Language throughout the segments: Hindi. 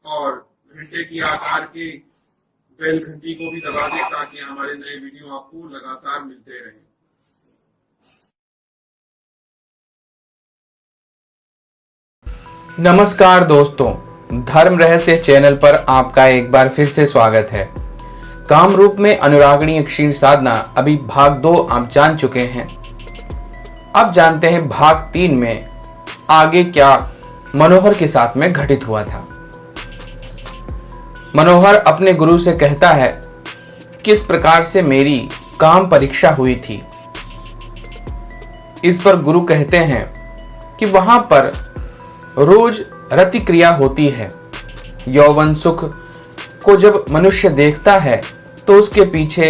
और घंटे की आकार की बेल घंटी को भी दबा दें ताकि हमारे नए वीडियो आपको लगातार मिलते रहें। नमस्कार दोस्तों, धर्म रहस्य चैनल पर आपका एक बार फिर से स्वागत है। कामरूप में अनुरागिणी क्षीण साधना अभी भाग 2 आप जान चुके हैं। अब जानते हैं भाग 3 में आगे क्या मनोहर के साथ में घटित हुआ था। मनोहर अपने गुरु से कहता है किस प्रकार से मेरी काम परीक्षा हुई थी। इस पर गुरु कहते हैं कि वहां पर रोज रति क्रिया होती है। यौवन सुख को जब मनुष्य देखता है तो उसके पीछे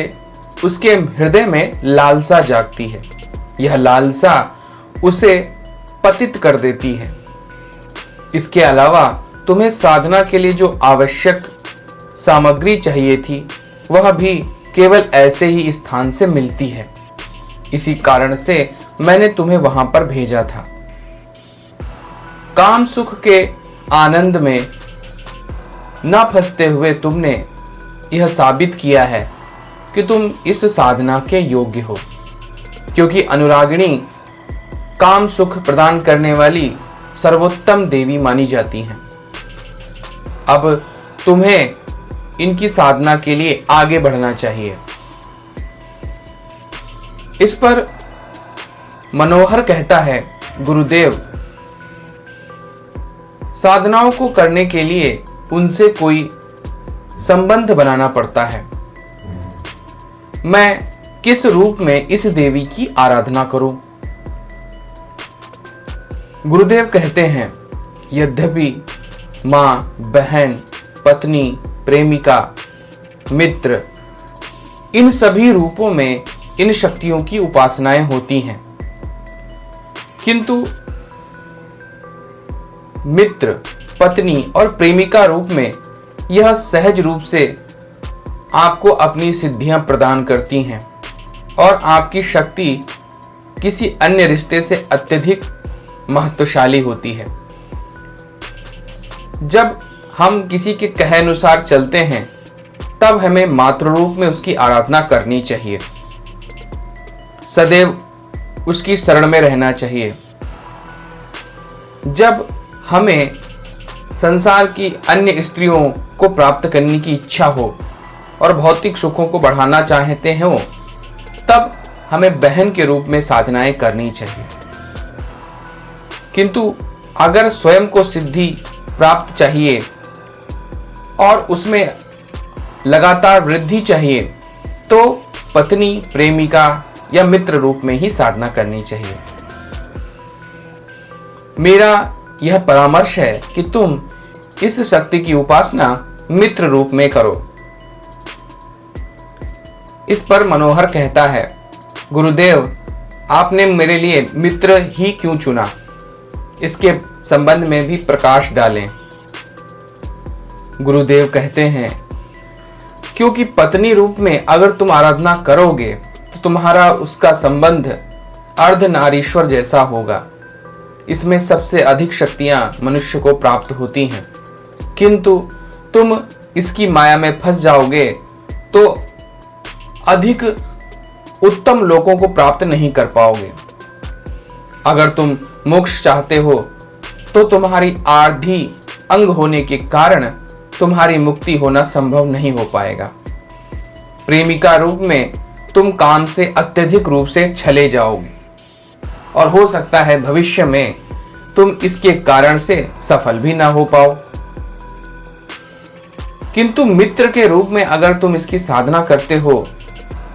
उसके हृदय में लालसा जागती है। यह लालसा उसे पतित कर देती है। इसके अलावा तुम्हें साधना के लिए जो आवश्यक सामग्री चाहिए थी वह भी केवल ऐसे ही स्थान से मिलती है। इसी कारण से मैंने तुम्हें वहां पर भेजा था। काम सुख के आनंद में न फंसते हुए तुमने यह साबित किया है कि तुम इस साधना के योग्य हो, क्योंकि अनुरागिणी काम सुख प्रदान करने वाली सर्वोत्तम देवी मानी जाती हैं। अब तुम्हें इनकी साधना के लिए आगे बढ़ना चाहिए। इस पर मनोहर कहता है, गुरुदेव, साधनाओं को करने के लिए उनसे कोई संबंध बनाना पड़ता है। मैं किस रूप में इस देवी की आराधना करूं? गुरुदेव कहते हैं, यद्यपि मां, बहन, पत्नी, प्रेमिका, मित्र, इन सभी रूपों में इन शक्तियों की उपासनाएं होती हैं, किंतु मित्र, पत्नी और प्रेमिका रूप में यह सहज रूप से आपको अपनी सिद्धियां प्रदान करती हैं और आपकी शक्ति किसी अन्य रिश्ते से अत्यधिक महत्वशाली होती है। जब हम किसी के कहे अनुसार चलते हैं तब हमें मातृ रूप में उसकी आराधना करनी चाहिए। सदैव उसकी शरण में रहना चाहिए। जब हमें संसार की अन्य स्त्रियों को प्राप्त करने की इच्छा हो और भौतिक सुखों को बढ़ाना चाहते हो तब हमें बहन के रूप में साधनाएं करनी चाहिए। किंतु अगर स्वयं को सिद्धि प्राप्त चाहिए और उसमें लगातार वृद्धि चाहिए तो पत्नी, प्रेमिका या मित्र रूप में ही साधना करनी चाहिए। मेरा यह परामर्श है कि तुम इस शक्ति की उपासना मित्र रूप में करो। इस पर मनोहर कहता है, गुरुदेव, आपने मेरे लिए मित्र ही क्यों चुना? इसके संबंध में भी प्रकाश डालें। गुरुदेव कहते हैं, क्योंकि पत्नी रूप में अगर तुम आराधना करोगे तो तुम्हारा उसका संबंध अर्धनारीश्वर जैसा होगा। इसमें सबसे अधिक शक्तियां मनुष्य को प्राप्त होती हैं, किंतु तुम इसकी माया में फंस जाओगे तो अधिक उत्तम लोगों को प्राप्त नहीं कर पाओगे। अगर तुम मोक्ष चाहते हो तो तुम्हारी आधी अंग होने के कारण तुम्हारी मुक्ति होना संभव नहीं हो पाएगा। प्रेमिका रूप में तुम काम से अत्यधिक रूप से छले जाओगे और हो सकता है भविष्य में तुम इसके कारण से सफल भी ना हो पाओ। किंतु मित्र के रूप में अगर तुम इसकी साधना करते हो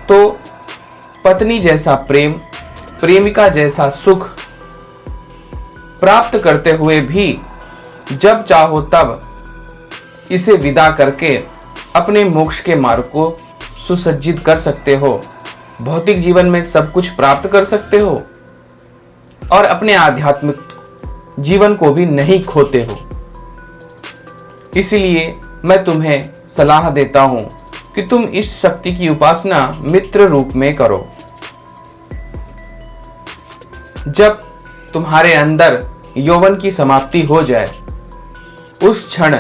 तो पत्नी जैसा प्रेम, प्रेमिका जैसा सुख प्राप्त करते हुए भी जब चाहो तब इसे विदा करके अपने मोक्ष के मार्ग को सुसज्जित कर सकते हो। भौतिक जीवन में सब कुछ प्राप्त कर सकते हो और अपने आध्यात्मिक जीवन को भी नहीं खोते हो। इसलिए मैं तुम्हें सलाह देता हूं कि तुम इस शक्ति की उपासना मित्र रूप में करो। जब तुम्हारे अंदर यौवन की समाप्ति हो जाए उस क्षण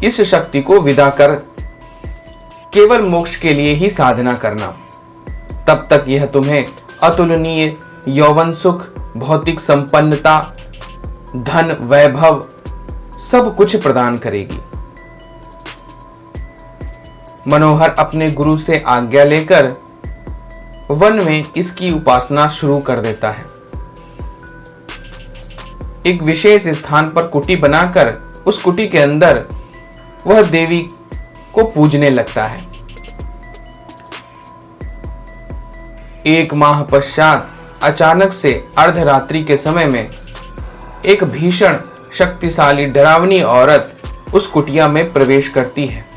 इस शक्ति को विदा कर केवल मोक्ष के लिए ही साधना करना। तब तक यह तुम्हें अतुलनीय यौवन सुख, भौतिक संपन्नता, धन, वैभव सब कुछ प्रदान करेगी। मनोहर अपने गुरु से आज्ञा लेकर वन में इसकी उपासना शुरू कर देता है। एक विशेष स्थान पर कुटी बनाकर उस कुटी के अंदर वह देवी को पूजने लगता है। 1 माह पश्चात अचानक से अर्धरात्रि के समय में एक भीषण शक्तिशाली डरावनी औरत उस कुटिया में प्रवेश करती है।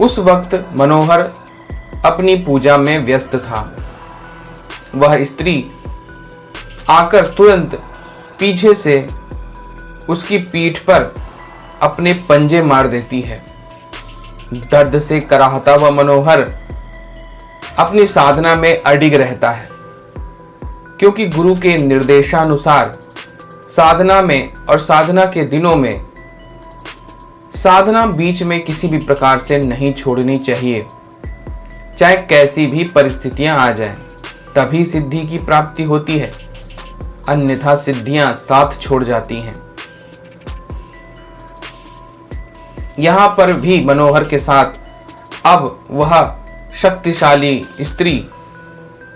उस वक्त मनोहर अपनी पूजा में व्यस्त था। वह स्त्री आकर तुरंत पीछे से उसकी पीठ पर अपने पंजे मार देती है। दर्द से कराहता हुआ मनोहर अपनी साधना में अडिग रहता है, क्योंकि गुरु के निर्देशानुसार साधना में और साधना के दिनों में साधना बीच में किसी भी प्रकार से नहीं छोड़नी चाहिए। चाहे कैसी भी परिस्थितियां आ जाएं, तभी सिद्धि की प्राप्ति होती है, अन्यथा सिद्धियां साथ छोड़ जाती हैं। यहां पर भी मनोहर के साथ अब वह शक्तिशाली स्त्री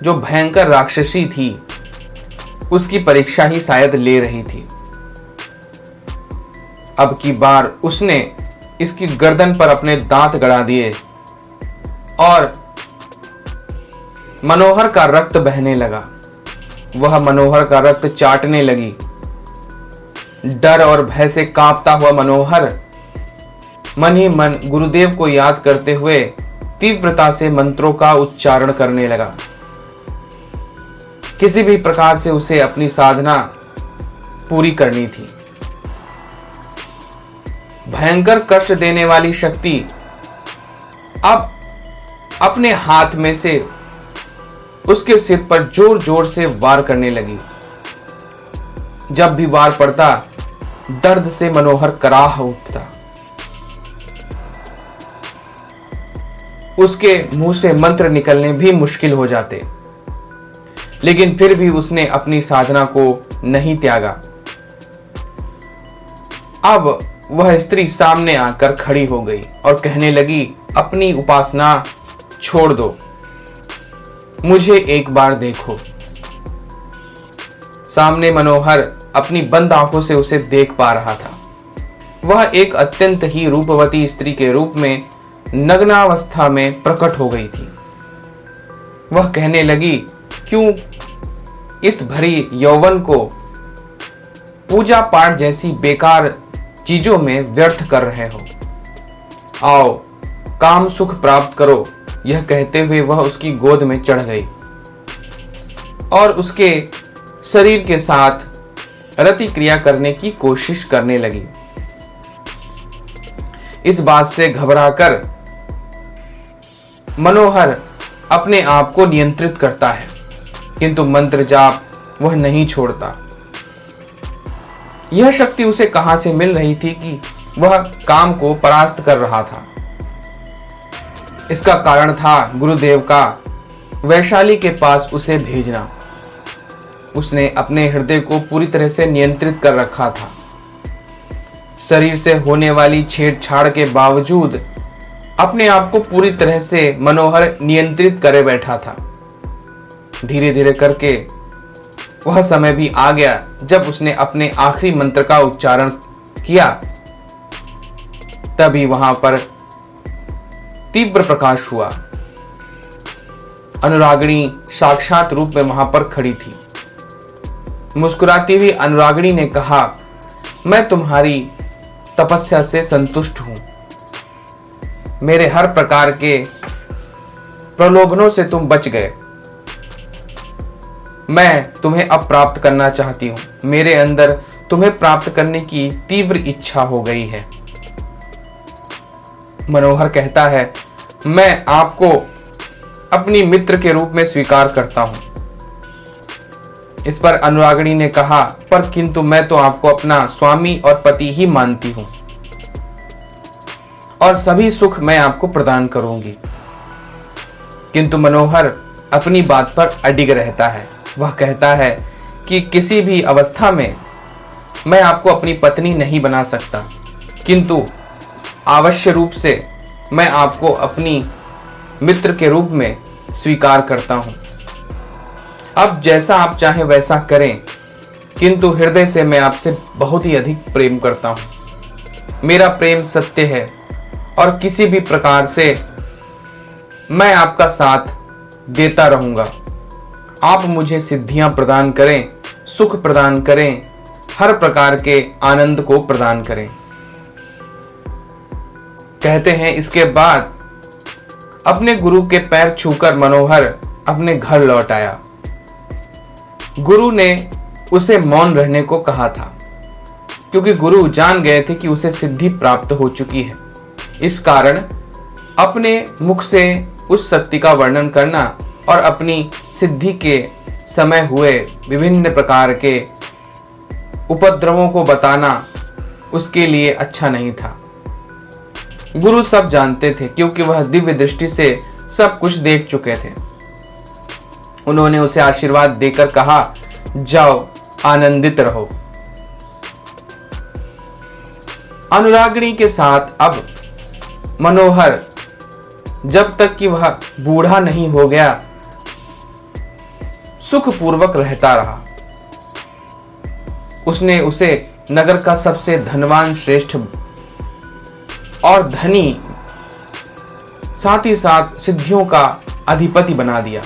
जो भयंकर राक्षसी थी, उसकी परीक्षा ही शायद ले रही थी। अब की बार उसने इसकी गर्दन पर अपने दांत गड़ा दिए और मनोहर का रक्त बहने लगा। वह मनोहर का रक्त चाटने लगी। डर और भय से कांपता हुआ मनोहर मन ही मन गुरुदेव को याद करते हुए तीव्रता से मंत्रों का उच्चारण करने लगा। किसी भी प्रकार से उसे अपनी साधना पूरी करनी थी। भयंकर कष्ट देने वाली शक्ति अब अपने हाथ में से उसके सिर पर जोर जोर से वार करने लगी। जब भी वार पड़ता, दर्द से मनोहर कराह उठता। उसके मुंह से मंत्र निकलने भी मुश्किल हो जाते, लेकिन फिर भी उसने अपनी साधना को नहीं त्यागा। अब वह स्त्री सामने आकर खड़ी हो गई और कहने लगी, अपनी उपासना छोड़ दो, मुझे एक बार देखो। सामने मनोहर अपनी बंद आंखों से उसे देख पा रहा था। वह एक अत्यंत ही रूपवती स्त्री के रूप में नग्नावस्था में प्रकट हो गई थी। वह कहने लगी, क्यों इस भरी यौवन को पूजा पाठ जैसी बेकार चीजों में व्यर्थ कर रहे हो? आओ, काम सुख प्राप्त करो। यह कहते हुए वह उसकी गोद में चढ़ गई और उसके शरीर के साथ रति क्रिया करने की कोशिश करने लगी। इस बात से घबराकर मनोहर अपने आप को नियंत्रित करता है, किंतु मंत्र जाप वह नहीं छोड़ता। यह शक्ति उसे कहां से मिल रही थी कि वह काम को परास्त कर रहा था? इसका कारण था गुरुदेव का वैशाली के पास उसे भेजना। उसने अपने हृदय को पूरी तरह से नियंत्रित कर रखा था। शरीर से होने वाली छेड़छाड़ के बावजूद अपने आप को पूरी तरह से मनोहर नियंत्रित करे बैठा था। धीरे धीरे करके वह समय भी आ गया जब उसने अपने आखिरी मंत्र का उच्चारण किया। तभी वहां पर तीव्र प्रकाश हुआ। अनुरागिणी साक्षात रूप में वहां पर खड़ी थी। मुस्कुराती हुई अनुरागिणी ने कहा, मैं तुम्हारी तपस्या से संतुष्ट हूं। मेरे हर प्रकार के प्रलोभनों से तुम बच गए। मैं तुम्हें अब प्राप्त करना चाहती हूं। मेरे अंदर तुम्हें प्राप्त करने की तीव्र इच्छा हो गई है। मनोहर कहता है, मैं आपको अपनी मित्र के रूप में स्वीकार करता हूं। इस पर अनुरागिणी ने कहा, पर किंतु मैं तो आपको अपना स्वामी और पति ही मानती हूं। और सभी सुख मैं आपको प्रदान करूंगी। किंतु मनोहर अपनी बात पर अडिग रहता है। वह कहता है कि किसी भी अवस्था में मैं आपको अपनी पत्नी नहीं बना सकता, किंतु अवश्य रूप से मैं आपको अपनी मित्र के रूप में स्वीकार करता हूं। अब जैसा आप चाहें वैसा करें, किंतु हृदय से मैं आपसे बहुत ही अधिक प्रेम करता हूं। मेरा प्रेम सत्य है और किसी भी प्रकार से मैं आपका साथ देता रहूंगा। आप मुझे सिद्धियां प्रदान करें, सुख प्रदान करें, हर प्रकार के आनंद को प्रदान करें। कहते हैं इसके बाद अपने गुरु के पैर छूकर मनोहर अपने घर लौट आया। गुरु ने उसे मौन रहने को कहा था, क्योंकि गुरु जान गए थे कि उसे सिद्धि प्राप्त हो चुकी है। इस कारण अपने मुख से उस शक्ति का वर्णन करना और अपनी सिद्धि के समय हुए विभिन्न प्रकार के उपद्रवों को बताना उसके लिए अच्छा नहीं था। गुरु सब जानते थे, क्योंकि वह दिव्य दृष्टि से सब कुछ देख चुके थे। उन्होंने उसे आशीर्वाद देकर कहा, जाओ आनंदित रहो। अनुरागिणी के साथ अब मनोहर जब तक कि वह बूढ़ा नहीं हो गया सुखपूर्वक रहता रहा। उसने उसे नगर का सबसे धनवान, श्रेष्ठ और धनी, साथ ही साथ सिद्धियों का अधिपति बना दिया।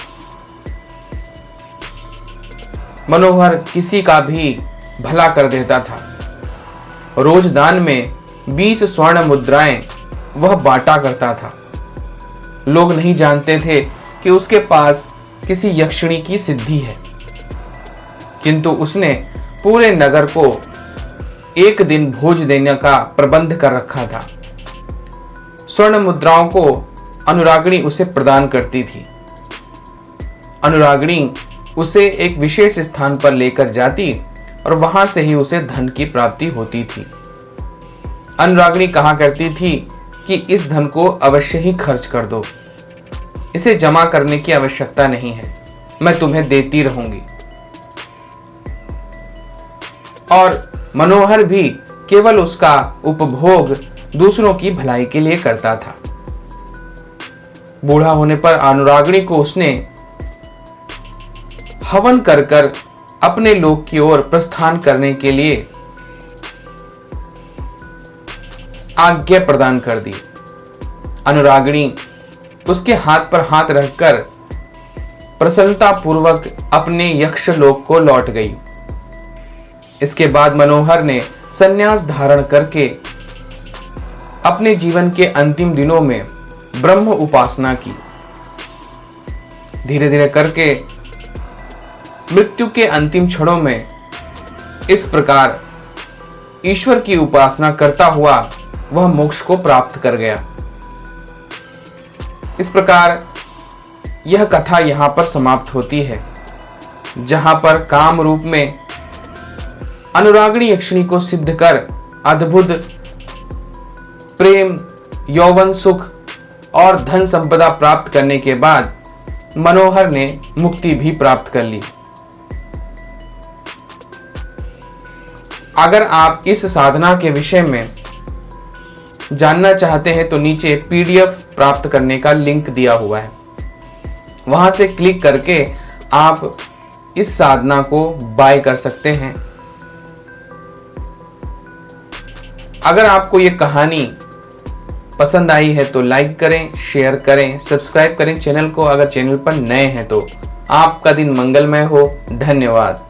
मनोहर किसी का भी भला कर देता था। रोज दान में 20 स्वर्ण मुद्राएं वह बांटा करता था। लोग नहीं जानते थे कि उसके पास किसी यक्षिणी की सिद्धि है, किंतु उसने पूरे नगर को एक दिन भोज देने का प्रबंध कर रखा था। स्वर्ण मुद्राओं को अनुरागिणी उसे प्रदान करती थी। अनुरागिणी उसे एक विशेष स्थान पर लेकर जाती और वहां से ही उसे धन की प्राप्ति होती थी। अनुरागिणी कहा करती थी कि इस धन को अवश्य ही खर्च कर दो, इसे जमा करने की आवश्यकता नहीं है, मैं तुम्हें देती रहूंगी। और मनोहर भी केवल उसका उपभोग दूसरों की भलाई के लिए करता था। बूढ़ा होने पर अनुरागिणी को उसने हवन कर कर अपने लोक की ओर प्रस्थान करने के लिए आज्ञा प्रदान कर दी। अनुरागिणी उसके हाथ पर हाथ रखकर प्रसन्नता पूर्वक अपने यक्ष लोक को लौट गई। इसके बाद मनोहर ने संन्यास धारण करके अपने जीवन के अंतिम दिनों में ब्रह्म उपासना की। धीरे धीरे करके मृत्यु के अंतिम क्षणों में इस प्रकार ईश्वर की उपासना करता हुआ वह मोक्ष को प्राप्त कर गया। इस प्रकार यह कथा यहां पर समाप्त होती है, जहां पर काम रूप में अनुरागिणी यक्षिणी को सिद्ध कर अद्भुत प्रेम, यौवन सुख और धन संपदा प्राप्त करने के बाद मनोहर ने मुक्ति भी प्राप्त कर ली। अगर आप इस साधना के विषय में जानना चाहते हैं तो नीचे पीडीएफ प्राप्त करने का लिंक दिया हुआ है, वहां से क्लिक करके आप इस साधना को बाय कर सकते हैं। अगर आपको ये कहानी पसंद आई है तो लाइक करें, शेयर करें, सब्सक्राइब करें चैनल को अगर चैनल पर नए हैं तो। आपका दिन मंगलमय हो। धन्यवाद।